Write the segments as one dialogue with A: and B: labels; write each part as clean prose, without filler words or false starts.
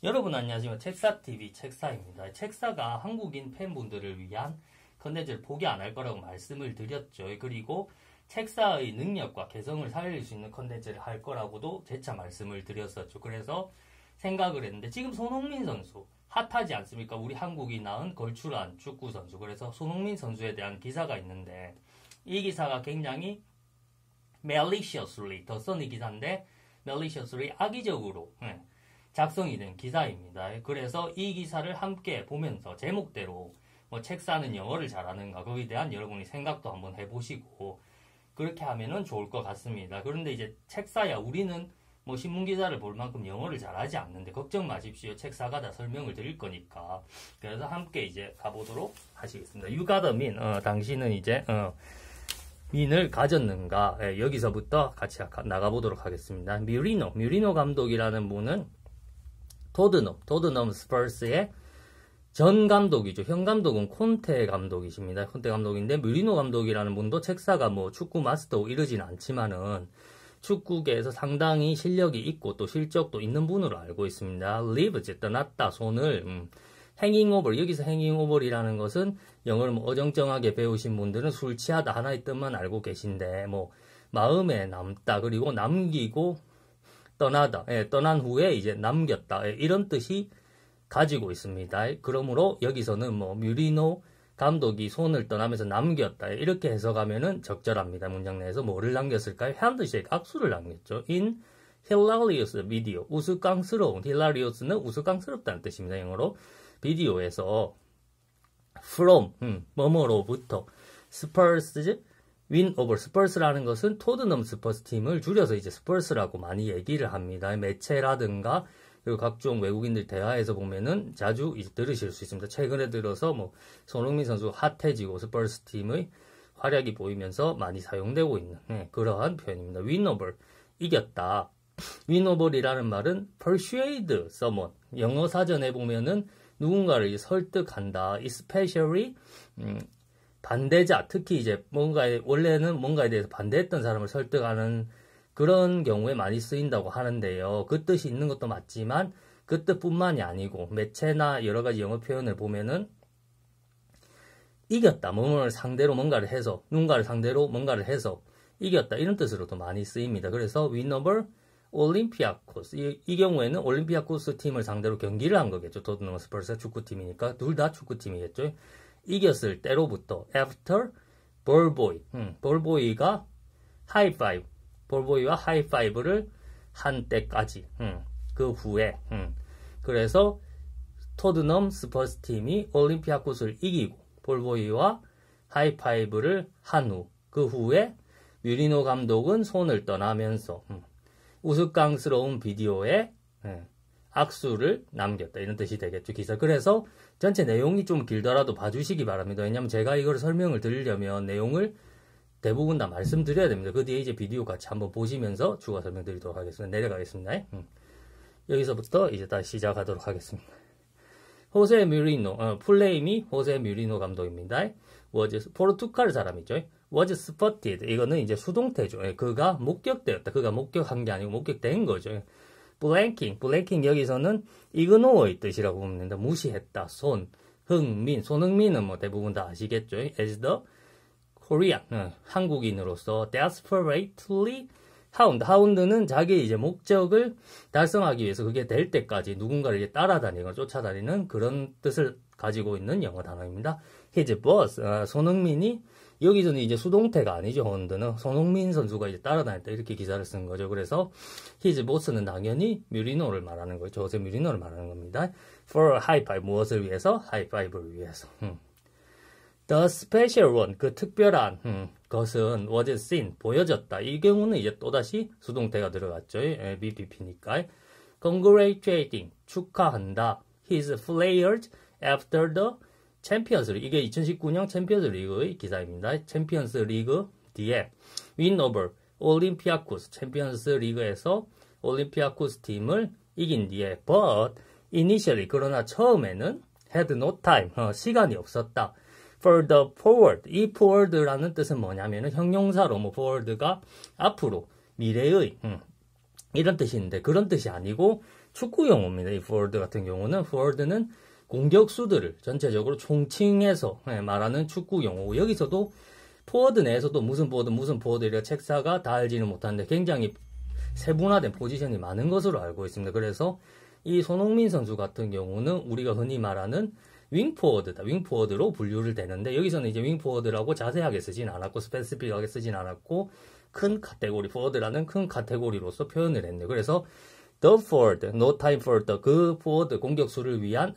A: 여러분 안녕하십니까. 책사TV 책사입니다. 책사가 한국인 팬분들을 위한 컨텐츠를 포기 안 할 거라고 말씀을 드렸죠. 그리고 책사의 능력과 개성을 살릴 수 있는 컨텐츠를 할 거라고도 재차 말씀을 드렸었죠. 그래서 생각을 했는데 지금 손흥민 선수 핫하지 않습니까? 우리 한국이 낳은 걸출한 축구 선수. 그래서 손흥민 선수에 대한 기사가 있는데 이 기사가 굉장히 maliciously, 더써니 기사인데 maliciously 악의적으로 작성이 된 기사입니다. 그래서 이 기사를 함께 보면서 제목대로 뭐 책사는 영어를 잘하는가 거기에 대한 여러분이 생각도 한번 해보시고 그렇게 하면은 좋을 것 같습니다. 그런데 이제 책사야 우리는 뭐 신문기사를 볼 만큼 영어를 잘하지 않는데 걱정 마십시오. 책사가 다 설명을 드릴 거니까. 그래서 함께 이제 가보도록 하시겠습니다. You got a mean. 당신은 이제 민을 가졌는가. 여기서부터 같이 나가보도록 하겠습니다. 뮤리노 감독이라는 분은 토트넘 스퍼스의 전 감독이죠. 현 감독은 콘테 감독이십니다. 콘테 감독인데 뮤리노 감독이라는 분도 책사가 뭐 축구 마스터고 이러진 않지만은 축구계에서 상당히 실력이 있고 또 실적도 있는 분으로 알고 있습니다. live, 떠났다, 손을 hanging over, 여기서 hanging over이라는 것은 영어를 뭐 어정쩡하게 배우신 분들은 술 취하다 하나의 뜻만 알고 계신데 뭐 마음에 남다 그리고 남기고 떠나다, 떠난 후에 이제 남겼다 이런 뜻이 가지고 있습니다. 그러므로 여기서는 뭐 뮤리노 감독이 손을 떠나면서 남겼다 이렇게 해석하면은 적절합니다. 문장 내에서 뭐를 남겼을까요? 핸드쉐이크, 악수를 남겼죠. In hilarious video, 우스꽝스러운, hilarious는 우스꽝스럽다는 뜻입니다. 영어로 비디오에서 from, 뭐뭐로부터 Spurs win over, 스퍼스라는 것은 토트넘 스퍼스 팀을 줄여서 이제 스퍼스라고 많이 얘기를 합니다. 매체라든가 그리고 각종 외국인들 대화에서 보면은 자주 이제 들으실 수 있습니다. 최근에 들어서 뭐 손흥민 선수 핫해지고 스퍼스 팀의 활약이 보이면서 많이 사용되고 있는 그러한 표현입니다. win over, 이겼다. win over이라는 말은 persuade someone, 영어 사전에 보면은 누군가를 이제 설득한다. especially 반대자, 특히 이제 원래는 뭔가에 대해서 반대했던 사람을 설득하는 그런 경우에 많이 쓰인다고 하는데요. 그 뜻이 있는 것도 맞지만 그 뜻뿐만이 아니고 매체나 여러 가지 영어 표현을 보면은 이겼다, 뭐뭐를 상대로 뭔가를 해서, 누군가를 상대로 뭔가를 해서 이겼다 이런 뜻으로도 많이 쓰입니다. 그래서 win over 올림피아코스, 이 경우에는 올림피아코스 팀을 상대로 경기를 한 거겠죠. 토트넘 스퍼스 축구팀이니까 둘 다 축구팀이겠죠. 이겼을 때로부터 after 볼보이, 볼보이가 하이파이브, 볼보이와 하이파이브를 한 때까지, 그 후에, 그래서 토트넘 스퍼스 팀이 올림피아코스를 이기고 볼보이와 하이파이브를 한 후, 그 후에 뮤리노 감독은 손을 떠나면서 우스꽝스러운 비디오에 악수를 남겼다 이런 뜻이 되겠죠. 기사. 그래서 전체 내용이 좀 길더라도 봐주시기 바랍니다. 왜냐하면 제가 이걸 설명을 드리려면 내용을 대부분 다 말씀드려야 됩니다. 그 뒤에 이제 비디오 같이 한번 보시면서 추가 설명드리도록 하겠습니다. 내려가겠습니다. 여기서부터 이제 다시 시작하도록 하겠습니다. 호세 뮤리노, 플레임이 호세 뮤리노 감독입니다. 포르투갈 사람이죠. was spotted, 이거는 이제 수동태죠. 그가 목격되었다. 그가 목격한 게 아니고 목격된 거죠. blanking 여기서는 ignore의 뜻이라고 보면 됩니다. 무시했다. 손흥민은 뭐 대부분 다 아시겠죠. as the Korean, 한국인으로서 desperately hound는 자기의 이제 목적을 달성하기 위해서 그게 될 때까지 누군가를 이제 따라다니거나 쫓아다니는 그런 뜻을 가지고 있는 영어 단어입니다. his boss, 손흥민이 여기서는 이제 수동태가 아니죠. 호운드는 손흥민 선수가 이제 따라다녔다 이렇게 기사를 쓴 거죠. 그래서 his boss는 당연히 뮤리노를 말하는 거죠. 조세 뮤리노를 말하는 겁니다. for high five, 무엇을 위해서? high five를 위해서. The special one, 그 특별한 것은 was seen, 보여졌다. 이 경우는 이제 또다시 수동태가 들어갔죠. BPP니까. Congratulating, 축하한다. His players after the 챔피언스 리그, 이게 2019년 챔피언스 리그의 기사입니다. 챔피언스 리그 뒤에 win over 올림피아코스, 챔피언스 리그에서 올림피아코스 팀을 이긴 뒤에 but initially, 그러나 처음에는 had no time, 시간이 없었다. for the forward, 이 forward라는 뜻은 뭐냐면은 형용사로 뭐 forward가 앞으로, 미래의 이런 뜻인데 그런 뜻이 아니고 축구 용어입니다. 이 forward 같은 경우는 forward는 공격수들을 전체적으로 총칭해서 말하는 축구 용어고 여기서도 포워드 내에서도 무슨 포워드 이렇게 책사가 다 알지는 못하는데 굉장히 세분화된 포지션이 많은 것으로 알고 있습니다. 그래서 이 손흥민 선수 같은 경우는 우리가 흔히 말하는 윙포워드다. 윙포워드로 분류를 되는데 여기서는 이제 윙포워드라고 자세하게 쓰진 않았고 스페시픽하게 쓰진 않았고 큰 카테고리, 포워드라는 큰 카테고리로서 표현을 했네요. 그래서 the forward, no time for the 그 포워드 공격수를 위한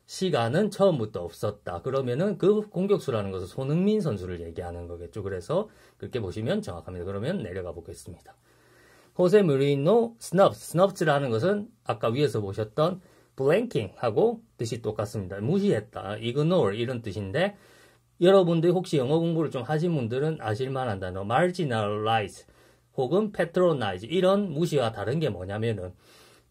A: 시간은 처음부터 없었다. 그러면은 그 공격수라는 것은 손흥민 선수를 얘기하는 거겠죠. 그래서 그렇게 보시면 정확합니다. 그러면 내려가 보겠습니다. 호세 무리노 스너프스라는 것은 아까 위에서 보셨던 블랭킹하고 뜻이 똑같습니다. 무시했다, ignore 이런 뜻인데 여러분들이 혹시 영어 공부를 좀 하신 분들은 아실만한 단어 marginalize 혹은 patronize 이런 무시와 다른 게 뭐냐면은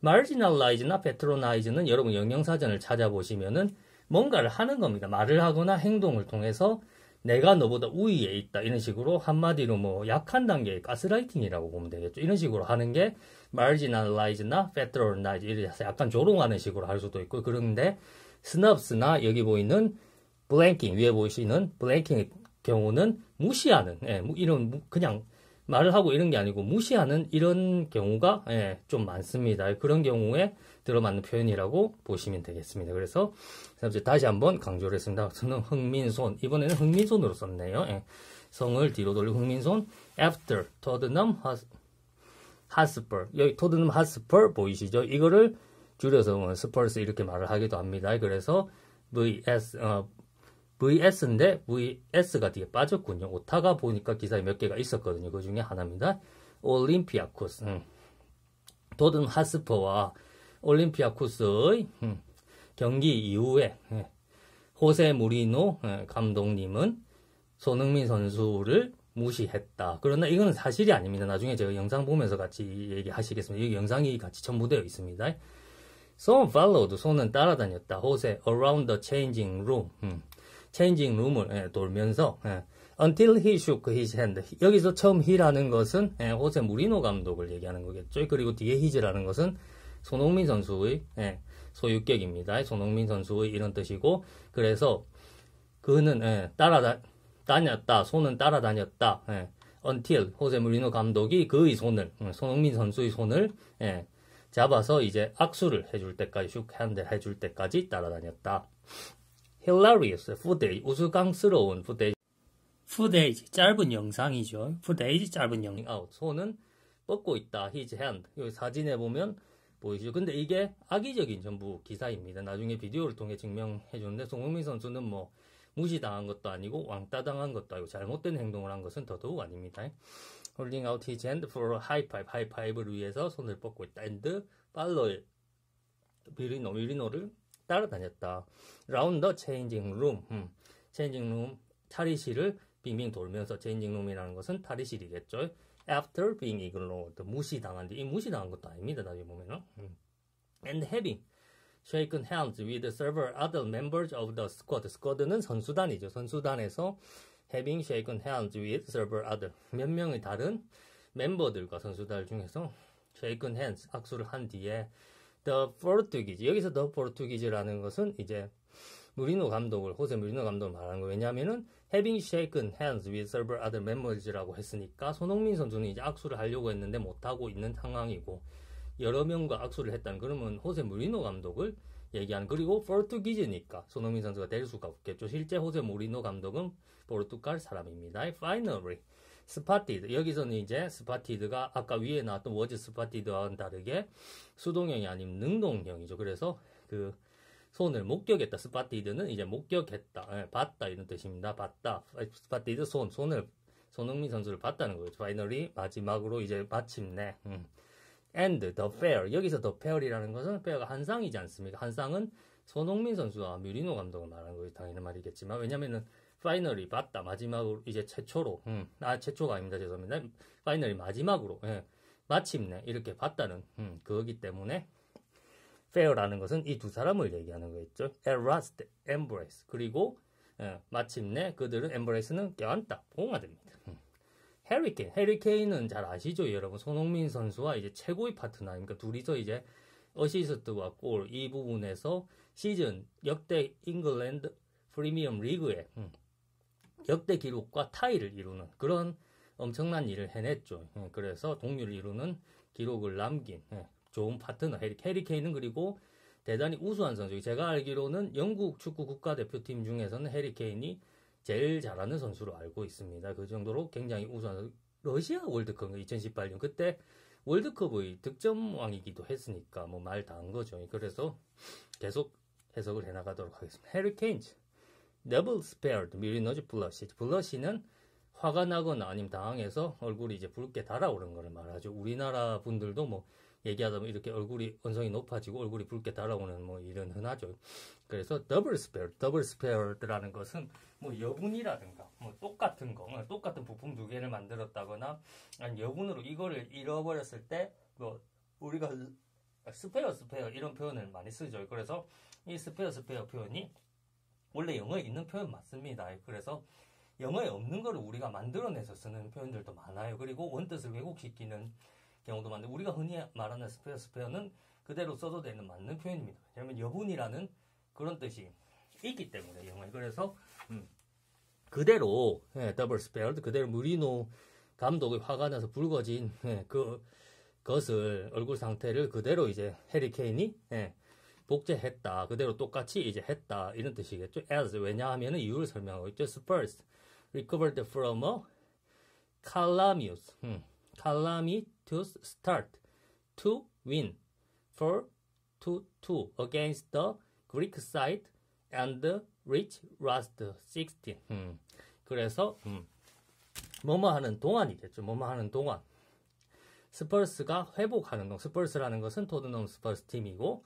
A: marginalize나 patronize는 여러분 영영사전을 찾아보시면은 뭔가를 하는 겁니다. 말을 하거나 행동을 통해서 내가 너보다 우위에 있다 이런 식으로 한마디로 뭐 약한 단계의 가스라이팅이라고 보면 되겠죠. 이런 식으로 하는 게 marginalize나 patronize 이래서 약간 조롱하는 식으로 할 수도 있고 그런데 snubs나 여기 보이는 blanking 위에 보이시는 blanking의 경우는 무시하는 이런 그냥 말을 하고 이런 게 아니고 무시하는 이런 경우가 좀 많습니다. 그런 경우에 들어맞는 표현이라고 보시면 되겠습니다. 그래서 다시 한번 강조를 했습니다. 저는 흥민손, 이번에는 흥민손으로 썼네요. 성을 뒤로 돌리고 흥민손, after, 토트넘 핫스퍼, 여기 토트넘 핫스퍼 보이시죠? 이거를 줄여서 스퍼스 이렇게 말을 하기도 합니다. 그래서 VS인데 VS가 뒤에 빠졌군요. 오타가 보니까 기사에 몇 개가 있었거든요. 그 중에 하나입니다. 올림피아쿠스. 토트넘 핫스퍼와 올림피아쿠스의 경기 이후에 호세 무리노 감독님은 손흥민 선수를 무시했다. 그러나 이거는 사실이 아닙니다. 나중에 제가 영상 보면서 같이 얘기하시겠습니다. 여기 영상이 같이 첨부되어 있습니다. Son followed, 손은 따라다녔다. 호세 around the changing room. 체인징 룸을 돌면서 until he shook his hand. 여기서 처음 he라는 것은 호세 무리노 감독을 얘기하는 거겠죠. 그리고 뒤에 his라는 것은 손흥민 선수의 소유격입니다. 손흥민 선수의 이런 뜻이고 그래서 그는 따라다녔다. 손은 따라다녔다. until 호세 무리노 감독이 그의 손을 손흥민 선수의 손을 잡아서 이제 악수를 해줄 때까지 shook hand 해줄 때까지 따라다녔다. hilarious footage, 우스꽝스러운 footage, 짧은 영상이죠. footage, 짧은 영상. 손은 뻗고 있다. his hand. 여기 사진에 보면 보이죠. 근데 이게 악의적인 전부 기사입니다. 나중에 비디오를 통해 증명해 주는데 손흥민 선수는 뭐 무시당한 것도 아니고 왕따 당한 것도 아니고 잘못된 행동을 한 것은 더더욱 아닙니다. holding out his hand for a high five, 하이파이브를 위해서 손을 뻗고 있다. and follow 미리노를 따라다녔다. Round the changing room. changing room, 탈의실을 빙빙 돌면서 changing room이라는 것은 탈의실이겠죠. After being ignored, 무시당한 뒤, 이 무시당한 것도 아닙니다. 나중에 보면은. And having shaken hands with several other members of the squad. squad는 선수단이죠. 선수단에서 having shaken hands with several other 몇 명의 다른 멤버들과 선수단 중에서 shaken hands, 악수를 한 뒤에 The Portuguese. 여기서 The Portuguese라는 것은 이제 무리노 감독을, 호세 무리노 감독을 말하는 거예요. 왜냐하면은 having shaken hands with several other members라고 했으니까 손흥민 선수는 이제 악수를 하려고 했는데 못하고 있는 상황이고 여러 명과 악수를 했다는 그러면 호세 무리노 감독을 얘기하는 그리고 포르투기즈니까 손흥민 선수가 될 수가 없겠죠. 실제 호세 무리노 감독은 포르투갈 사람입니다. Finally, spotted. 여기서는 이제 spoted가 아까 위에 나왔던 was spotted와는 다르게 수동형이 아닌 능동형이죠. 그래서 그 손을 목격했다. spoted는 이제 목격했다, 봤다 이런 뜻입니다. 봤다. spotted 손을 손흥민 선수를 봤다는 거예요. Finally 마지막으로 이제 마침내. And the fair. 여기서 the fair이라는 것은 fair가 한 쌍이지 않습니까? 한 쌍은 손흥민 선수와 뮤리노 감독을 말하는 거예요. 당연히 말이겠지만 왜냐면은 파이널이 봤다. 마지막으로 이제 최초로 최초가 아닙니다. 죄송합니다. 파이널이 마지막으로 마침내 이렇게 봤다는 그거기 때문에 fair라는 것은 이 두 사람을 얘기하는 거겠죠. At last, embrace. 그리고 마침내 그들은 embrace는 껴안다. 봉화됩니다. 해리케인. 해리케인은 잘 아시죠, 여러분? 손흥민 선수와 이제 최고의 파트너니까 둘이서 이제 어시스트와 골 이 부분에서 시즌 역대 잉글랜드 프리미엄 리그의 역대 기록과 타이를 이루는 그런 엄청난 일을 해냈죠. 그래서 동률을 이루는 기록을 남긴 좋은 파트너 해리 케인은 그리고 대단히 우수한 선수. 제가 알기로는 영국 축구 국가대표팀 중에서는 해리 케인이 제일 잘하는 선수로 알고 있습니다. 그 정도로 굉장히 우수한 선수. 러시아 월드컵 2018년 그때 월드컵의 득점왕이기도 했으니까 뭐 말 다 한 거죠. 그래서 계속 해석을 해나가도록 하겠습니다. 해리 케인 never spared 미리너즈 블러시는 화가 나거나 아니면 당황해서 얼굴이 이제 붉게 달아오른 거를 말하죠. 우리나라 분들도 뭐 얘기하다 보면 이렇게 얼굴이 언성이 높아지고 얼굴이 붉게 달아오는 뭐 일은 흔하죠. 그래서 double spared라는 것은 뭐 여분이라든가 뭐 똑같은 거, 똑같은 부품 두 개를 만들었다거나 아니 여분으로 이거를 잃어버렸을 때 뭐 우리가 스페어 이런 표현을 많이 쓰죠. 그래서 이 스페어 표현이 원래 영어에 있는 표현 맞습니다. 그래서 영어에 없는 거를 우리가 만들어내서 쓰는 표현들도 많아요. 그리고 원뜻을 왜곡시키는 경우도 많은데 우리가 흔히 말하는 스페어는 그대로 써도 되는 맞는 표현입니다. 왜냐하면 여분이라는 그런 뜻이 있기 때문에 영어에. 그래서 그대로 더블 스페어드 그대로 무리노 감독이 화가 나서 붉어진 그것을 얼굴 상태를 그대로 이제 해리 케인이 복제했다. 그대로 똑같이 이제 했다. 이런 뜻이겠죠. as 왜냐하면 이유를 설명하고 있죠. Spurs recovered from a calamitous start to win 4-2 against the Greek side and reach last 16. 그래서 뭐뭐 하는 동안이겠죠. 뭐뭐 하는 동안. 스퍼스가 회복하는 동. 스퍼스라는 것은 토트넘 스퍼스 팀이고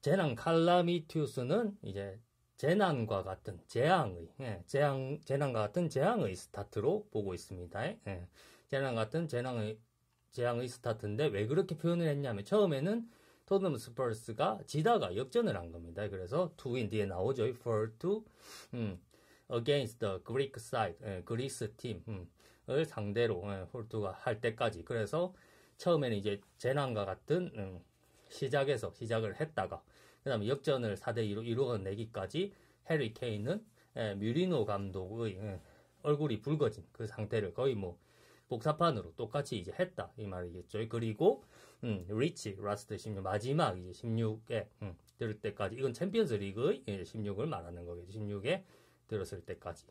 A: 재난 칼라미투스는 이제 재난과 같은 재난과 같은 재앙의 스타트로 보고 있습니다. 재난 같은 재앙의 스타트인데 왜 그렇게 표현을 했냐면 처음에는 토트넘 스퍼스가 지다가 역전을 한 겁니다. 그래서 to win 뒤에 나오죠. for to against the Greek side 그리스 팀을 상대로 홀투가 할 때까지. 그래서 처음에는 이제 재난과 같은 시작을 했다가 그 다음에 역전을 4대2로 이루어내기까지 해리 케인은 뮤리노 감독의 얼굴이 붉어진 그 상태를 거의 뭐 복사판으로 똑같이 이제 했다 이 말이겠죠. 그리고 리치 라스트 16 마지막 이제 16에 들을 때까지 이건 챔피언스 리그의 16을 말하는 거겠죠. 16에 들었을 때까지.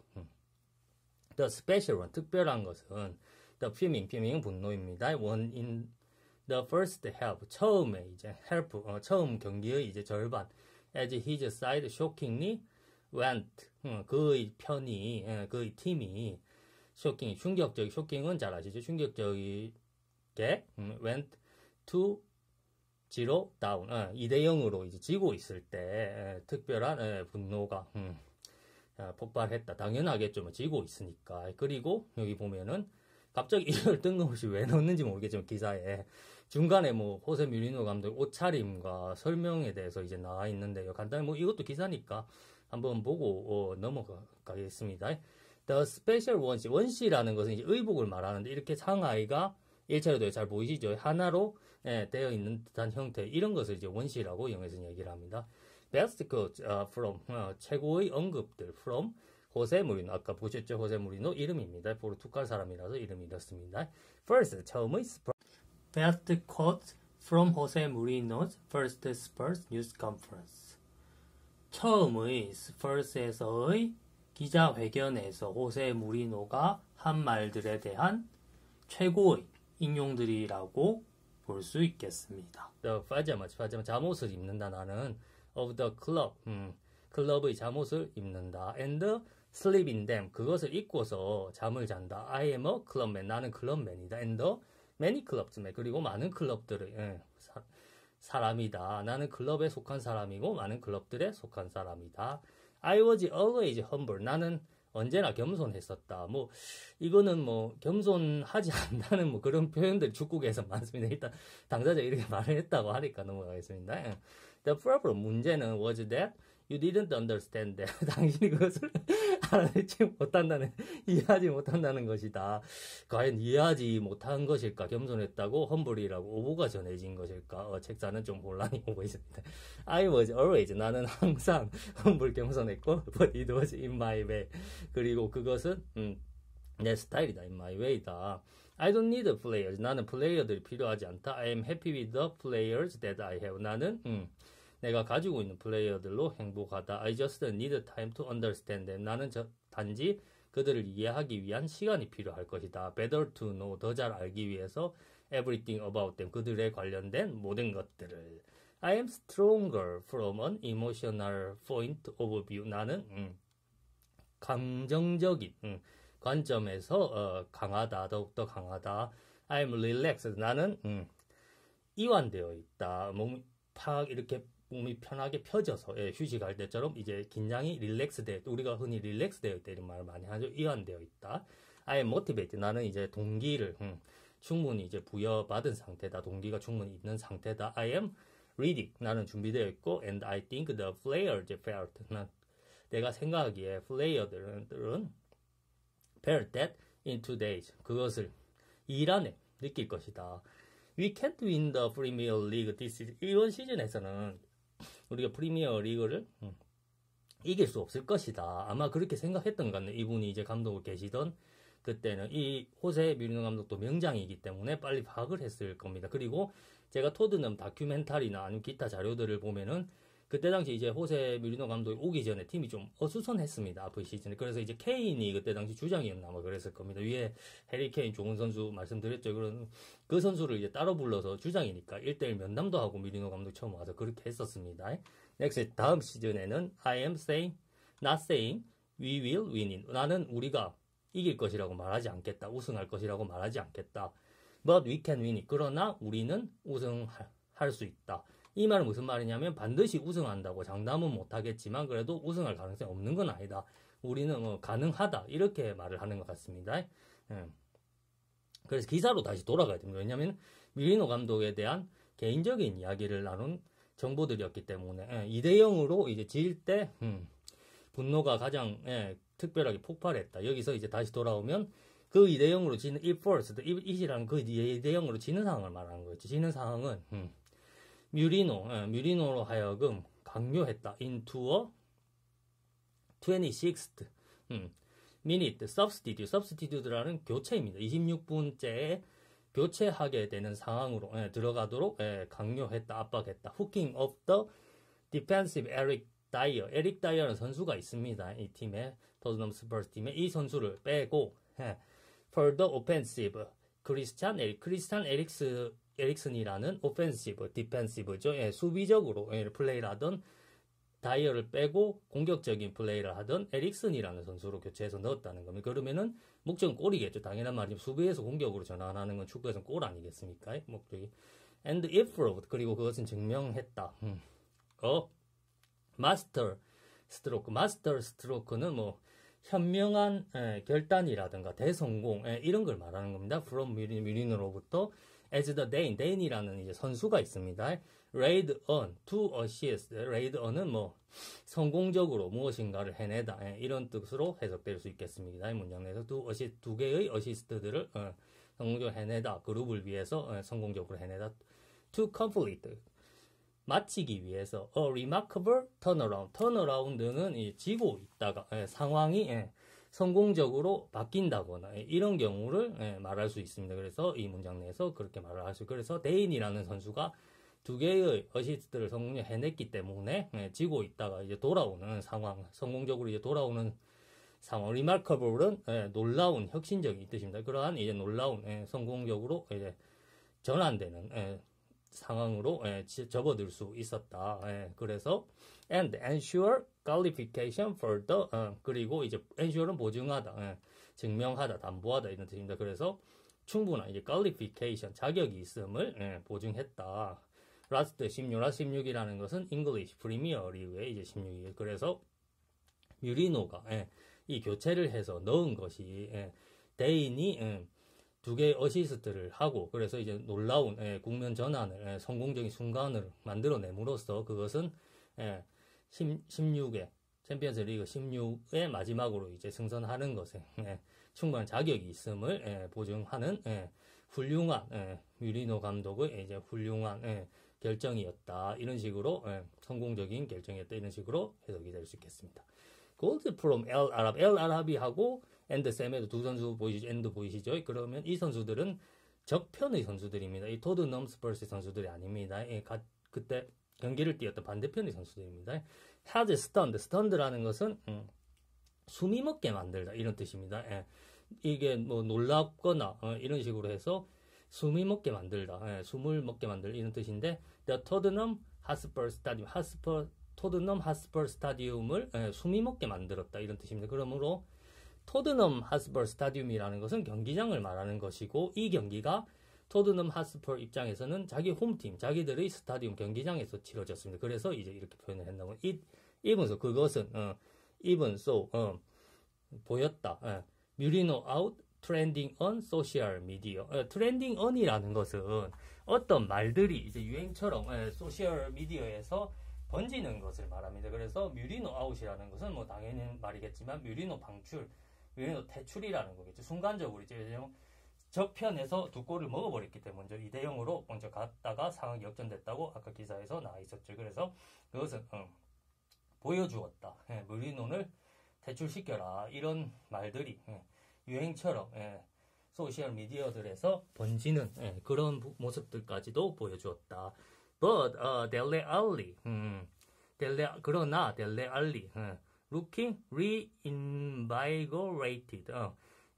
A: The special one 특별한 것은 the fuming은 분노입니다. one in the first half 처음에 이제 처음 경기의 이제 절반 as his side shockingly went 그의 편이 그의 팀이 쇼킹은 잘 아시죠? 충격적이게 went to 0 down 2대 0으로 이제 지고 있을 때 특별한 분노가 폭발했다. 당연하겠죠. 뭐 지고 있으니까. 그리고 여기 보면은 갑자기 이걸 뜬금없이 왜 넣었는지 모르겠지만 기사에 중간에 뭐 호세 뮤리노 감독 옷차림과 설명에 대해서 이제 나와 있는데요. 간단히 뭐 이것도 기사니까 한번 보고 넘어가겠습니다. The special 원시라는 것은 이제 의복을 말하는데 이렇게 상하이가 일차례도 잘 보이시죠? 하나로 되어 있는 듯한 형태 이런 것을 이제 원시라고 영어에서는 얘기를 합니다. Best quote from 최고의 언급들 from 호세 무리노 아까 보셨죠? 호세 무리노 이름입니다. 포르투갈 사람이라서 이름이 이렇습니다. First 처음의 Best quote from Jose Mourinho's first Spurs news conference. 처음의 스퍼스에서의 기자회견에서 호세 무리노가 한 말들에 대한 최고의 인용들이라고 볼 수 있겠습니다. The pajamas 잠옷을 입는다. 나는 of the club 클럽의 잠옷을 입는다. And sleep in them 그것을 입고서 잠을 잔다. I am a clubman 나는 클럽맨이다. And many clubsmen 그리고 많은 클럽들의 사람이다. 나는 클럽에 속한 사람이고 많은 클럽들에 속한 사람이다. I was always humble 나는 언제나 겸손했었다. 뭐 이거는 뭐 겸손하지 않다는 뭐 그런 표현들이 축구계에서 많습니다. 일단 당사자가 이렇게 말을 했다고 하니까 넘어가겠습니다. The problem, 문제는 was that you didn't understand that. 당신이 그것을 알아듣지 못한다는, 이해하지 못한다는 것이다. 과연 이해하지 못한 것일까? 겸손했다고 험블이라고 오보가 전해진 것일까? 책사는 좀 혼란이 오고 있습니다. I was always, 나는 항상 험블 겸손했고, but it was in my way. 그리고 그것은 내 스타일이다, in my way다. I don't need players. 나는 플레이어들이 필요하지 않다. I am happy with the players that I have. 나는 내가 가지고 있는 플레이어들로 행복하다. I just need time to understand them. 나는 단지 그들을 이해하기 위한 시간이 필요할 것이다. Better to know. 더 잘 알기 위해서 everything about them. 그들에 관련된 모든 것들을. I am stronger from an emotional point of view. 나는 감정적인 관점에서 강하다. 더욱더 강하다. I am relaxed. 나는 이완되어 있다. 몸이 팍 이렇게 몸이 편하게 펴져서 휴식할 때처럼 이제 긴장이 릴렉스되어 있다. 우리가 흔히 릴렉스되어 있다 이런 말을 많이 하죠. 이완되어 있다. I am motivated. 나는 이제 동기를 충분히 이제 부여받은 상태다. 동기가 충분히 있는 상태다. I am ready. 나는 준비되어 있고 and I think the players felt. 내가 생각하기에 플레이어들은 felt that in 2 days. 그것을 2일 안에 느낄 것이다. We can't win the Premier League this season. 이번 시즌에서는 우리가 프리미어 리그를 이길 수 없을 것이다. 아마 그렇게 생각했던 것 같네요. 이분이 이제 감독을 계시던 그때는 이 호세 뮤리노 감독도 명장이기 때문에 빨리 파악을 했을 겁니다. 그리고 제가 토트넘 다큐멘터리나 아니면 기타 자료들을 보면은 그때 당시 이제 호세 뮤리노 감독이 오기 전에 팀이 좀 어수선했습니다. 앞의 시즌에. 그래서 이제 케인이 그때 당시 주장이었나 아마 그랬을 겁니다. 위에 해리 케인 좋은 선수 말씀드렸죠. 그런 그 선수를 이제 따로 불러서 주장이니까 1대1 면담도 하고 뮤리노 감독 처음 와서 그렇게 했었습니다. 넥스트 다음 시즌에는 I am saying, not saying, we will win it. 나는 우리가 이길 것이라고 말하지 않겠다. 우승할 것이라고 말하지 않겠다. But we can win it. 그러나 우리는 우승할 수 있다. 이 말은 무슨 말이냐면 반드시 우승한다고 장담은 못하겠지만 그래도 우승할 가능성이 없는 건 아니다. 우리는 가능하다. 이렇게 말을 하는 것 같습니다. 그래서 기사로 다시 돌아가야 됩니다. 왜냐하면 뮤리노 감독에 대한 개인적인 이야기를 나눈 정보들이었기 때문에 2대0으로 이제 질 때 분노가 가장 특별하게 폭발했다. 여기서 이제 다시 돌아오면 그 2대0으로 지는 it first, it이라는 그 2대0으로 지는 상황을 말하는 거였죠. 지는 상황은 뮤리노로 하여금 강요했다. into a 26th minute substitute라는 교체입니다. 26분째에 교체하게 되는 상황으로 들어가도록 강요했다. 압박했다. hooking of the defensive Eric Dyer. 에릭 다이어라는 선수가 있습니다. 이 팀에, 토트넘 스퍼스 팀에 이 선수를 빼고 for the offensive 크리스찬 에릭슨이라는 오펜시브, 디펜시브죠. 수비적으로 플레이를 하던 다이어를 빼고 공격적인 플레이를 하던 에릭슨이라는 선수로 교체해서 넣었다는 겁니다. 그러면은 목적은 골이겠죠. 당연한 말이죠. 수비에서 공격으로 전환하는 건 축구에서는 골 아니겠습니까? 목적이. And if proved, 그리고 그것은 증명했다. 마스터 스트로크는 뭐 현명한 결단이라든가 대성공 이런 걸 말하는 겁니다. From 뮤리노로부터 as the Dane이라는 이제 선수가 있습니다. Laid on to assist. Laid on은 뭐 성공적으로 무엇인가를 해내다 이런 뜻으로 해석될 수 있겠습니다. 이 문장 내에서 두 개의 어시스트들을 성공적으로 해내다. 그룹을 위해서 성공적으로 해내다. To complete. 마치기 위해서 a remarkable turnaround. 턴어라운드는 지고 있다가 상황이 성공적으로 바뀐다거나 이런 경우를 말할 수 있습니다. 그래서 이 문장 내에서 그렇게 말을 할 수 있고 그래서 데인이라는 선수가 두 개의 어시스트를 성공적으로 해냈기 때문에 지고 있다가 이제 돌아오는 상황, 성공적으로 이제 돌아오는 상황. remarkable은 놀라운 혁신적인 뜻입니다. 그러한 이제 놀라운 성공적으로 이제 전환되는 상황으로 접어들 수 있었다. 그래서 and ensure qualification for the 그리고 이제 ensure는 보증하다, 증명하다, 담보하다 이런 뜻입니다. 그래서 충분한 이제 qualification 자격이 있음을 보증했다. 라스트 16이라는 것은 English 프리미어 리그의 이제 16이에요. 그래서 뮤리노가 이 교체를 해서 넣은 것이 데인이 두 개의 어시스트를 하고 그래서 이제 놀라운 국면 전환을 성공적인 순간을 만들어냄으로써 그것은 16회 챔피언스 리그 16의 마지막으로 이제 승선하는 것에 충분한 자격이 있음을 보증하는 훌륭한 뮤리노 감독의 이제 훌륭한 결정이었다. 이런 식으로 성공적인 결정이었다. 이런 식으로 해석이 될 수 있겠습니다. 골드 프롬 엘 아랍, 엘 아랍이하고 엔드 세메도 두 선수 보이시죠? 엔드 보이시죠? 그러면 이 선수들은 적편의 선수들입니다. 이 토트넘 스퍼스 선수들이 아닙니다. 그때 경기를 뛰었던 반대편의 선수들입니다. has stunned, stunned라는 것은 숨이 먹게 만들다 이런 뜻입니다. 이게 뭐 놀랍거나 이런 식으로 해서 숨이 먹게 만들다, 숨을 먹게 만들 이런 뜻인데 the Tottenham Hotspur Stadium, 토트넘 핫스퍼 스타디움을 숨이 먹게 만들었다 이런 뜻입니다. 그러므로 토트넘 핫스퍼 스타디움이라는 것은 경기장을 말하는 것이고 이 경기가 토트넘 핫스퍼 입장에서는 자기 홈팀, 자기들의 스타디움 경기장에서 치러졌습니다. 그래서 이제 이렇게 표현을 한다고. even so 그것은 even so 보였다. 뮤리노 아웃 트렌딩 on social media. 트렌딩 on이라는 것은 어떤 말들이 이제 유행처럼 소셜 미디어에서 번지는 것을 말합니다. 그래서 뮤리노 아웃이라는 것은 뭐 당연히 말이겠지만 뮤리노 방출, 뮤리노 퇴출이라는 거겠죠. 순간적으로 이제 적편에서 두 골을 먹어버렸기 때문에 2대0으로 먼저 갔다가 상황이 역전됐다고 아까 기사에서 나와 있었죠. 그래서 그것은 보여주었다. 뮤리노를 퇴출시켜라. 이런 말들이 유행처럼 소셜 미디어들에서 번지는 그런 모습들까지도 보여주었다. But 델레 알리, 그러나 델레 알리, looking reinvigorated,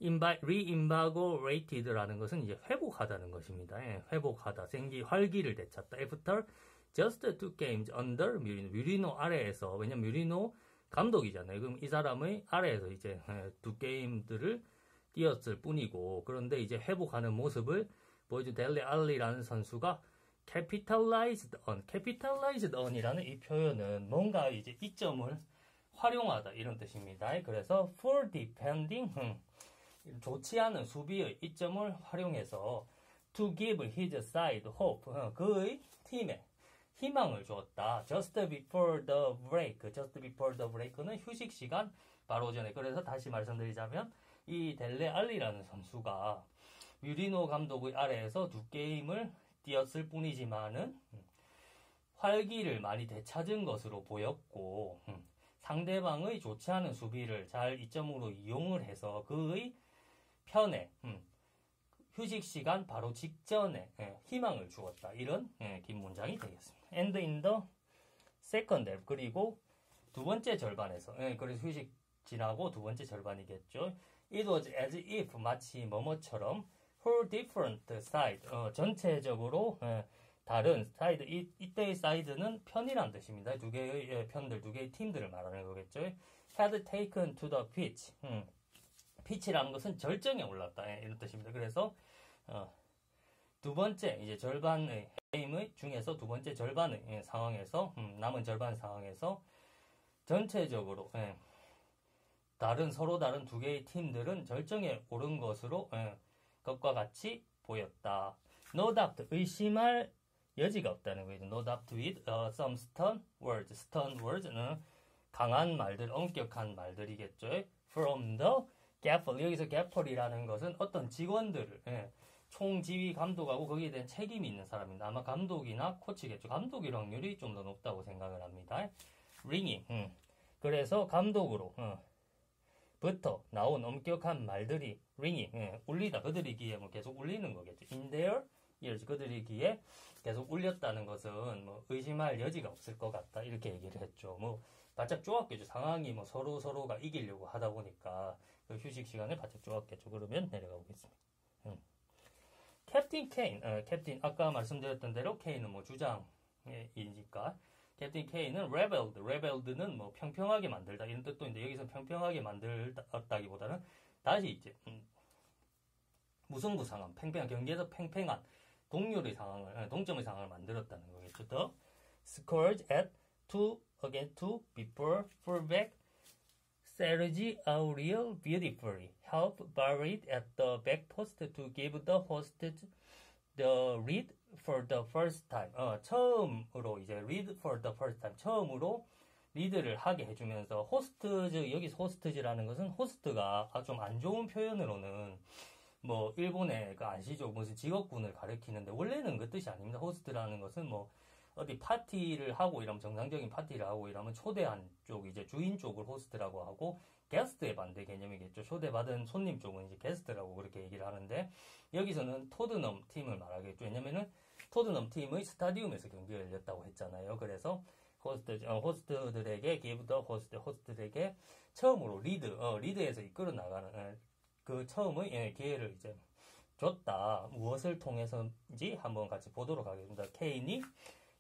A: reinvigorated라는 것은 이제 회복하다는 것입니다. 회복하다, 활기를 되찾다. After just two games under 뮤리노 아래에서, 왜냐면 뮤리노 감독이잖아요. 그럼 이 사람의 아래에서 이제 두 게임들을 뛰었을 뿐이고, 그런데 이제 회복하는 모습을 보여준 델레 알리라는 선수가 capitalized on이라는 이 표현은 뭔가 이제 이점을 활용하다 이런 뜻입니다. 그래서 for defending 좋지 않은 수비의 이점을 활용해서 to give his side hope 그의 팀에 희망을 주었다. just before the break는 휴식 시간 바로 전에. 그래서 다시 말씀드리자면 이 델레 알리라는 선수가 뮤리노 감독의 아래에서 두 게임을 뛰었을 뿐이지만은 활기를 많이 되찾은 것으로 보였고 상대방의 좋지 않은 수비를 잘 이점으로 이용을 해서 그의 편에 휴식 시간 바로 직전에 희망을 주었다. 이런 긴 문장이 되겠습니다. And in the second half 그리고 두 번째 절반에서 그래서 휴식 지나고 두 번째 절반이겠죠. It was as if 마치 뭐뭐처럼 whole different side 전체적으로 다른 사이드 이때의 사이드는 편이란 뜻입니다. 두 개의 편들, 두 개의 팀들을 말하는 거겠죠. had taken to the pitch 피치라는 것은 절정에 올랐다 이런 뜻입니다. 그래서 두 번째 이제 절반의 게임의 중에서 두 번째 절반의 상황에서 남은 절반 상황에서 전체적으로 서로 다른 두 개의 팀들은 절정에 오른 것으로 것과 같이 보였다. No doubt, 의심할 여지가 없다는 거예요. No doubt with some stern words. stern words는 강한 말들, 엄격한 말들이겠죠. From the gaffer. 여기서 gaffer이라는 것은 어떤 직원들을 총지휘 감독하고 거기에 대한 책임이 있는 사람입니다. 아마 감독이나 코치겠죠. 감독일 확률이 좀 더 높다고 생각을 합니다. ringing. 그래서 감독으로 부터 나온 엄격한 말들이 ringing 울리다. 그들이 귀에 뭐 계속 울리는 거겠죠. In their ears. 그들이 귀에 계속 울렸다는 것은 뭐 의심할 여지가 없을 것 같다. 이렇게 얘기를 했죠. 뭐 바짝 쪼았겠죠. 상황이 뭐 서로가 이기려고 하다 보니까 그 휴식 시간에 바짝 쪼았겠죠. 그러면 내려가 보겠습니다. 캡틴 케인. 캡틴 아까 말씀드렸던 대로 케인은 뭐 주장이니까 캡틴 케인은 rebelled는 뭐 평평하게 만들다 이런 뜻도 있는데 여기서 평평하게 만들었다기보다는 다시 이제 무승부 상황, 팽팽한 경기에서 팽팽한 동점의 상황을 만들었다는 거겠죠. The scored at 2 against 2 before fullback Sergi Aurier beautifully helped buried at the back post to give the host the read for the first time. 처음으로 이제 read for the first time. 처음으로 리드를 하게 해주면서 호스트즈, 여기서 호스트즈라는 것은 호스트가 좀 안 좋은 표현으로는 뭐 일본의 그 아시죠? 무슨 직업군을 가리키는데 원래는 그 뜻이 아닙니다. 호스트라는 것은 뭐 어디 파티를 하고 이러면 정상적인 파티를 하고 이러면 초대한 쪽 이제 주인 쪽을 호스트라고 하고 게스트의 반대 개념이겠죠. 초대받은 손님 쪽은 이제 게스트라고 그렇게 얘기를 하는데 여기서는 토트넘 팀을 말하겠죠. 왜냐면은 토트넘 팀의 스타디움에서 경기가 열렸다고 했잖아요. 그래서 호스트들에게 give the host, 호스트들에게 처음으로 리드에서 이끌어 나가는 그 처음의 기회를 이제 줬다. 무엇을 통해서인지 한번 같이 보도록 하겠습니다. 케인이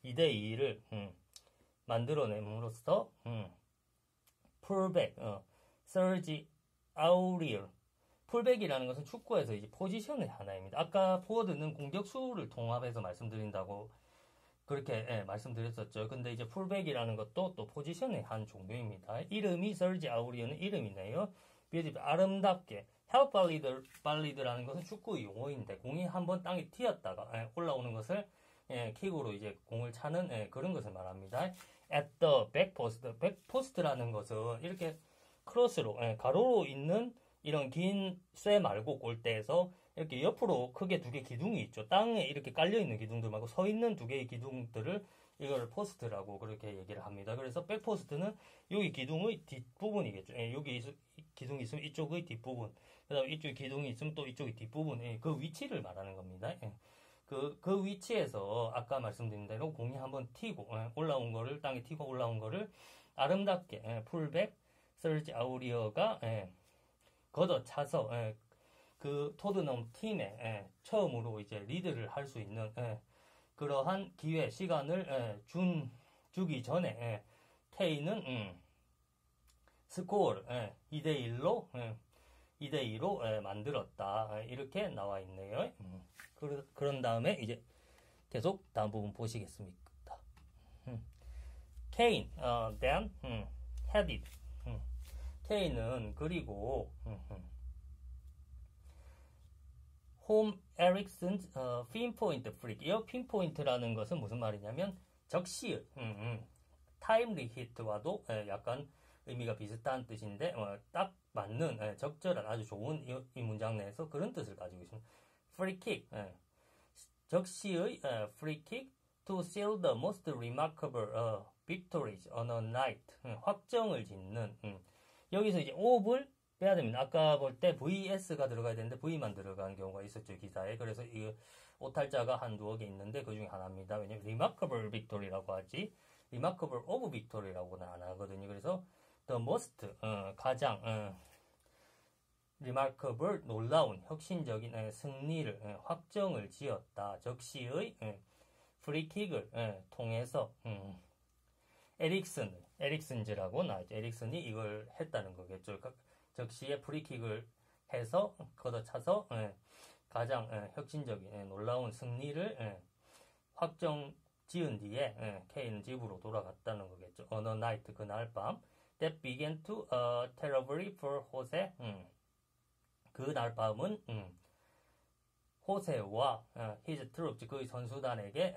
A: 2대2를 만들어냄으로써 풀백, 서지 아우리얼. 풀백이라는 것은 축구에서 이제 포지션의 하나입니다. 아까 포워드는 공격수를 통합해서 말씀드린다고 그렇게 말씀드렸었죠. 근데 이제 풀백이라는 것도 또 포지션의 한 종류입니다. 이름이 서지 아우리얼은 이름이네요. 아름답게 헬프 발리드라는 것은 축구 용어인데 공이 한번 땅에 튀었다가 올라오는 것을 킥으로 이제 공을 차는 그런 것을 말합니다. At the back post, 백포스트라는 것은 이렇게 크로스로 가로로 있는 이런 긴 쇠 말고 골대에서 이렇게 옆으로 크게 두 개 기둥이 있죠. 땅에 이렇게 깔려 있는 기둥들 말고 서 있는 두 개의 기둥들을 이걸 포스트라고 그렇게 얘기를 합니다. 그래서 백포스트는 여기 기둥의 뒷부분이겠죠. 여기 기둥이 있으면 이쪽의 뒷부분, 그다음에 이쪽 기둥이 있으면 또 이쪽의 뒷부분, 그 위치를 말하는 겁니다. 그 위치에서 아까 말씀드린 대로 공이 한번 튀고 올라온 거를 땅에 튀고 올라온 거를 아름답게 풀백 서지 아우리어가 걷어차서 그 토트넘 팀에 처음으로 이제 리드를 할 수 있는 그러한 기회 시간을 주기 전에 테이는 스코어를 2대2로 만들었다. 이렇게 나와 있네요. 그런 다음에 이제 계속 다음 부분 보시겠습니다. 케인, then, headed. 케인은 그리고 홈 에릭슨 핀포인트 프릭. 이 핀포인트라는 것은 무슨 말이냐면 적시의 타임리 히트와도 약간 의미가 비슷한 뜻인데 딱 맞는 적절한 아주 좋은 이 문장 내에서 그런 뜻을 가지고 있습니다. 프리킥, 적시의 프리킥 to seal the most remarkable victories on a night. 확정을 짓는 여기서 이제 옵을 빼야 됩니다. 아까 볼 때 VS가 들어가야 되는데 V만 들어간 경우가 있었죠, 기사에. 그래서 이 오탈자가 한두어 개 있는데 그 중에 하나입니다. 왜냐면 remarkable victory라고 하지 remarkable of victory라고는 안 하거든요. 그래서 the most 가장 remarkable 놀라운 혁신적인 승리를 확정을 지었다. 적시의 프리킥을 통해서 에릭슨즈라고 나왔죠. 에릭슨이 이걸 했다는 거겠죠. 적시에 프리킥을 해서 걷어차서 가장 혁신적인 놀라운 승리를 확정 지은 뒤에 케인은 집으로 돌아갔다는 거겠죠. On a night, 그날 밤 that began to terribly for Jose. 그날 밤은 호세와 his troops, 그 선수단에게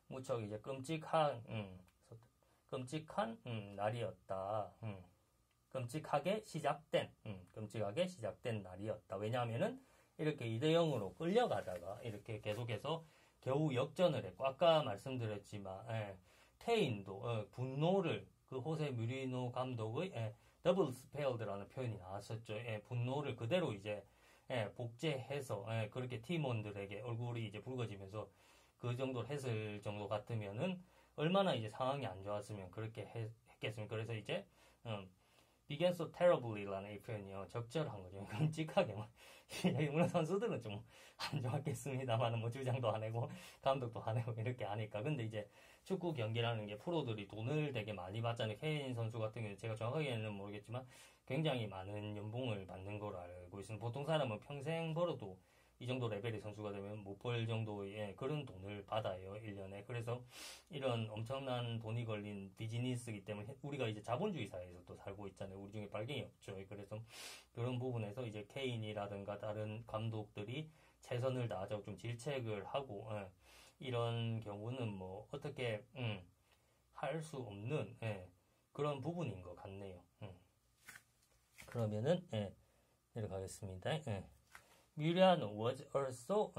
A: 무척 이제 끔찍한 날이었다. 끔찍하게 시작된 날이었다. 왜냐하면은 이렇게 2대0으로 끌려가다가 이렇게 계속해서 겨우 역전을 했고, 아까 말씀드렸지만 케인도 분노를 그 호세 뮤리노 감독의 더블 스페어드라는 표현이 나왔었죠. 분노를 그대로 이제 복제해서 그렇게 팀원들에게 얼굴이 이제 붉어지면서 그 정도를 했을 정도 같으면은 얼마나 이제 상황이 안 좋았으면 그렇게 했겠습니까? 그래서 이제 began so terribly라는 이 표현이요, 적절한 거죠. 끔찍하게 물론 선수들은 좀 안 좋았겠습니다만 뭐 주장도 안 하고 감독도 안 하고 이렇게 하니까. 근데 이제 축구 경기라는 게 프로들이 돈을 되게 많이 받잖아요. 케인 선수 같은 경우는 제가 정확하게는 모르겠지만 굉장히 많은 연봉을 받는 걸로 알고 있습니다. 보통 사람은 평생 벌어도 이 정도 레벨의 선수가 되면 못 벌 정도의 그런 돈을 받아요, 1년에. 그래서 이런 엄청난 돈이 걸린 비즈니스이기 때문에 우리가 이제 자본주의 사회에서 또 살고 있잖아요. 우리 중에 빨갱이 없죠. 그래서 그런 부분에서 이제 케인이라든가 다른 감독들이 최선을 다하자고 좀 질책을 하고, 이런 경우는 뭐 어떻게 할 수 없는 그런 부분인 것 같네요. 그러면은 내려가겠습니다. 뮤리아노 was also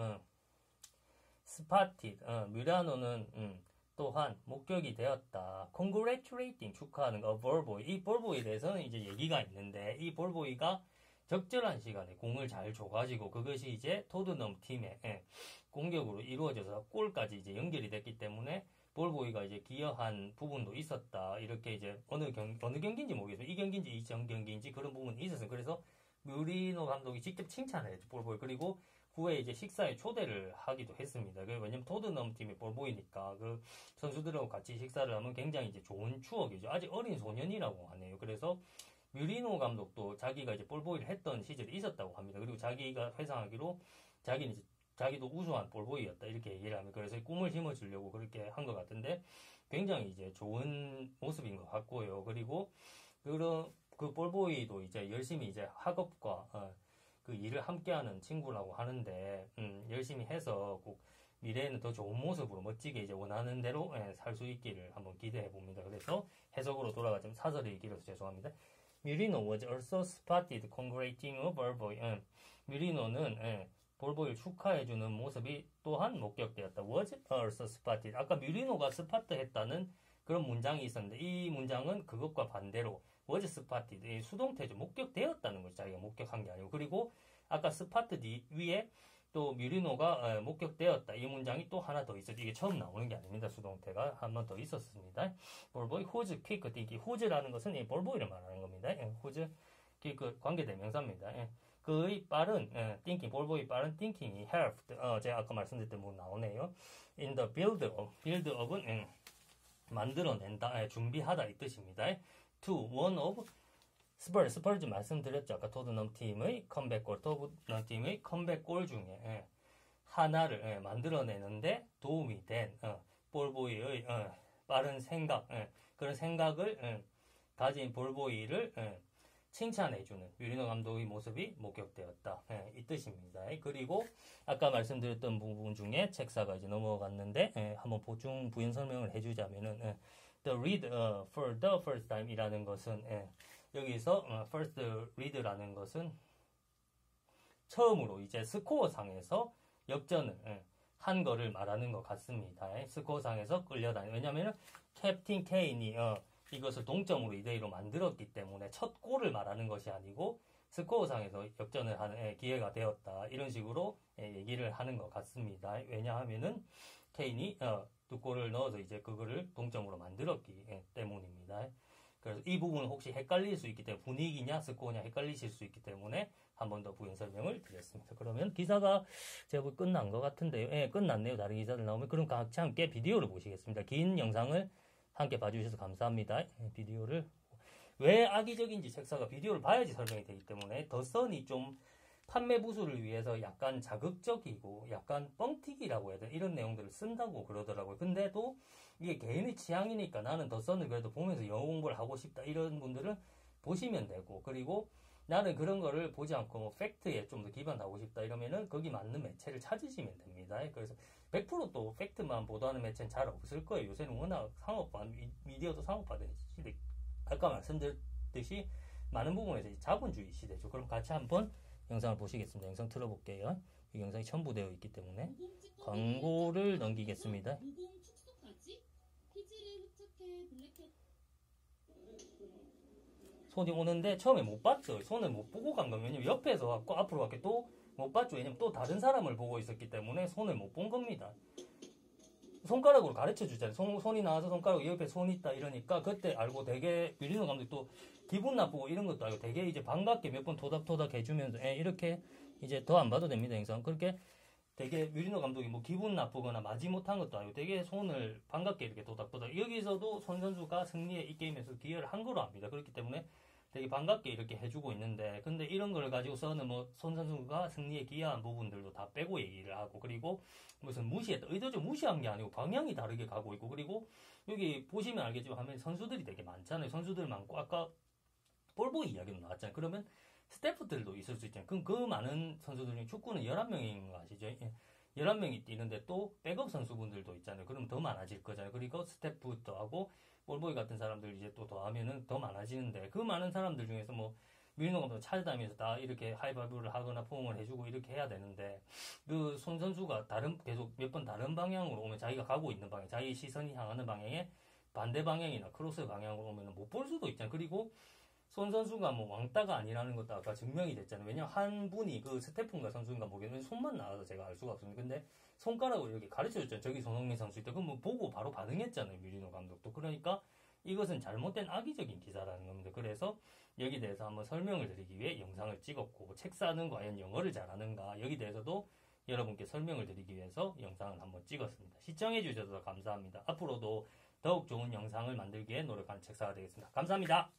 A: spotted. 뮤리아노는 또한 목격이 되었다. congratulating 축하하는 거. 볼보이. 이 볼보이에 대해서는 이제 얘기가 있는데 이 볼보이가 적절한 시간에 공을 잘 줘가지고 그것이 이제 토트넘 팀의 공격으로 이루어져서 골까지 이제 연결이 됐기 때문에 볼보이가 이제 기여한 부분도 있었다. 이렇게 이제 어느 경기인지 모르겠어요. 이 경기인지 이전 경기인지 그런 부분이 있었어요. 그래서 뮤리노 감독이 직접 칭찬을 했죠. 볼보이. 그리고 후에 이제 식사에 초대를 하기도 했습니다. 왜냐면 토트넘 팀이 볼보이니까 그 선수들하고 같이 식사를 하면 굉장히 이제 좋은 추억이죠. 아직 어린 소년이라고 하네요. 그래서 뮤리노 감독도 자기가 이제 볼보이를 했던 시절이 있었다고 합니다. 그리고 자기가 회상하기로 자기도 우수한 볼보이였다 이렇게 얘기를 합니다. 그래서 꿈을 심어주려고 그렇게 한 것 같은데 굉장히 이제 좋은 모습인 것 같고요. 그리고 그 볼보이도 이제 열심히 이제 학업과 그 일을 함께하는 친구라고 하는데 열심히 해서 꼭 미래에는 더 좋은 모습으로 멋지게 이제 원하는 대로 살 수 있기를 한번 기대해 봅니다. 그래서 해석으로 돌아가자면 사설이 길어서 죄송합니다. 뮤리노 was also spotted congratulating a 볼보이. 뮤리노는 볼보이를 축하해주는 모습이 또한 목격되었다. was also spotted. 아까 뮤리노가 스파트했다는 그런 문장이 있었는데 이 문장은 그것과 반대로 was spotted. 수동태죠. 목격되었다는 거죠. 자기가 목격한 게 아니고. 그리고 아까 스파트 위에 또 뮤리노가 목격되었다. 이 문장이 또 하나 더 있었죠. 이게 처음 나오는 게 아닙니다. 수동태가 한 번 더 있었습니다. 볼보이 whose quick thinking. whose라는 것은 이 볼보이를 말하는 겁니다. whose quick 관계대명사입니다. 그의 빠른 thinking, 볼보이 빠른 thinking이 helped. 제가 아까 말씀드렸던 부분 나오네요. in the build-up은 만들어낸다, 준비하다 이 뜻입니다. to one of 스펄즈 말씀드렸죠. 아까 토트넘 팀의 컴백골, 토트넘 팀의 컴백골 중에 하나를 만들어내는데 도움이 된 볼보이의 빠른 생각, 그런 생각을 가진 볼보이를 칭찬해주는 뮤리노 감독의 모습이 목격되었다. 이 뜻입니다. 그리고 아까 말씀드렸던 부분 중에 책사가 이제 넘어갔는데 한번 보충 부연 설명을 해주자면은 the read for the first time 이라는 것은 여기서 first read라는 것은 처음으로 이제 스코어상에서 역전을 한 거를 말하는 것 같습니다. 스코어상에서 끌려다니. 왜냐하면 캡틴 케인이 이것을 동점으로 2대2로 만들었기 때문에 첫 골을 말하는 것이 아니고 스코어상에서 역전을 하는 기회가 되었다. 이런 식으로 얘기를 하는 것 같습니다. 왜냐하면은 케인이 2골을 넣어서 이제 그거를 동점으로 만들었기 때문입니다. 그래서 이 부분은 혹시 헷갈릴 수 있기 때문에 분위기냐 스코어냐 헷갈리실 수 있기 때문에 한 번 더 부연 설명을 드렸습니다. 그러면 기사가 제법 끝난 것 같은데요. 끝났네요. 다른 기사들 나오면. 그럼 같이 함께 비디오를 보시겠습니다. 긴 영상을 함께 봐주셔서 감사합니다. 비디오를 왜 악의적인지 책사가 비디오를 봐야지 설명이 되기 때문에 더선이 좀 판매 부수를 위해서 약간 자극적이고 약간 뻥튀기라고 해야 되나 이런 내용들을 쓴다고 그러더라고요. 근데도 이게 개인의 취향이니까 나는 더선을 그래도 보면서 영어 공부를 하고 싶다 이런 분들은 보시면 되고, 그리고 나는 그런 거를 보지 않고 뭐 팩트에 좀 더 기반하고 싶다 이러면은 거기 맞는 매체를 찾으시면 됩니다. 그래서 100%또 팩트만 보도하는 매체는 잘 없을 거예요. 요새는 워낙 미디어도 상업화된 시대, 아까 말씀드렸듯이 많은 부분에서 자본주의 시대죠. 그럼 같이 한번 영상을 보시겠습니다. 영상 틀어볼게요. 이 영상이 첨부되어 있기 때문에 광고를 넘기겠습니다. 손이 오는데 처음에 못 봤죠. 손을 못 보고 간 거면 왜냐면 옆에서 왔고 앞으로 왔게 또 못 봤죠. 왜냐면 또 다른 사람을 보고 있었기 때문에 손을 못 본 겁니다. 손가락으로 가르쳐 주잖아요. 손이 나와서 손가락 옆에 손 있다 이러니까 그때 알고 되게 뮤리노 감독이 또 기분 나쁘고 이런 것도 알고 되게 이제 반갑게 몇 번 토닥토닥 해주면서 이렇게 이제 더 안 봐도 됩니다. 영상 그렇게 되게 뮤리노 감독이 뭐 기분 나쁘거나 마지 못한 것도 아니고 되게 손을 반갑게 이렇게 토닥토닥, 여기서도 손 선수가 승리에 이 게임에서 기여를 한 거로 압니다. 그렇기 때문에 되게 반갑게 이렇게 해주고 있는데, 근데 이런 걸 가지고서는 뭐 손 선수가 승리에 기여한 부분들도 다 빼고 얘기를 하고, 그리고 무슨 무시했다, 의도적으로 무시한 게 아니고 방향이 다르게 가고 있고, 그리고 여기 보시면 알겠지만 하면 선수들이 되게 많잖아요. 선수들 많고 아까 볼보이 이야기도 나왔잖아요. 그러면 스태프들도 있을 수 있잖아요. 그럼 그 많은 선수들 중에 축구는 11명인 거 아시죠? 11명이 뛰는데 또 백업 선수분들도 있잖아요. 그럼 더 많아질 거잖아요. 그리고 스태프도 하고 볼보이 같은 사람들 이제 또 더하면은 더 많아지는데, 그 많은 사람들 중에서 뭐 미르노 감독 찾아다니면서 다 이렇게 하이파이브를 하거나 포옹을 해주고 이렇게 해야 되는데, 그 손 선수가 계속 몇 번 다른 방향으로 오면, 자기가 가고 있는 방향, 자기 시선이 향하는 방향에 반대 방향이나 크로스 방향으로 오면 못 볼 수도 있잖아요. 그리고 손 선수가 뭐 왕따가 아니라는 것도 아까 증명이 됐잖아요. 왜냐면 한 분이 그 스태프인가 선수인가 모르겠는데 손만 나와서 제가 알 수가 없습니다. 근데 손가락으로 이렇게 가르쳐줬잖아요. 저기 손흥민 선수 있다. 그럼 뭐 보고 바로 반응했잖아요. 미리노 감독도. 그러니까 이것은 잘못된 악의적인 기사라는 겁니다. 그래서 여기 대해서 한번 설명을 드리기 위해 영상을 찍었고, 책사는 과연 영어를 잘하는가, 여기 대해서도 여러분께 설명을 드리기 위해서 영상을 한번 찍었습니다. 시청해 주셔서 감사합니다. 앞으로도 더욱 좋은 영상을 만들기에 노력하는 책사가 되겠습니다. 감사합니다.